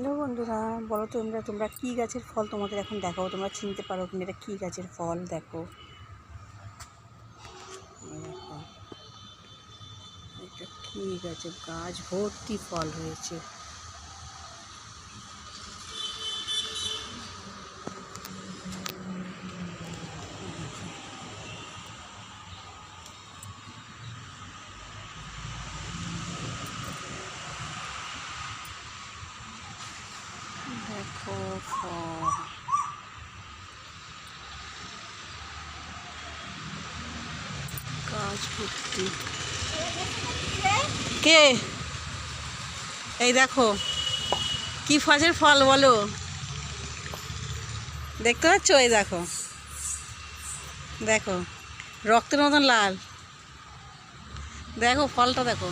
Hello বন্ধুরা, বলো তোমরা কী গাছের ফল তোমাদের এখন দেখাবো। তোমরা চিনতে পারো কিনা এটা কী গাছের ফল। দেখো দেখো এটা কী গাছের গাছ ভর্তি ফল হয়েছে। দেখো ফল, গাছ ভর্তি। কে এই দেখো কি গাছের ফল বলো, দেখতে পাচ্ছ? এই দেখো দেখো রক্তের মতন লাল, দেখো ফলটা দেখো।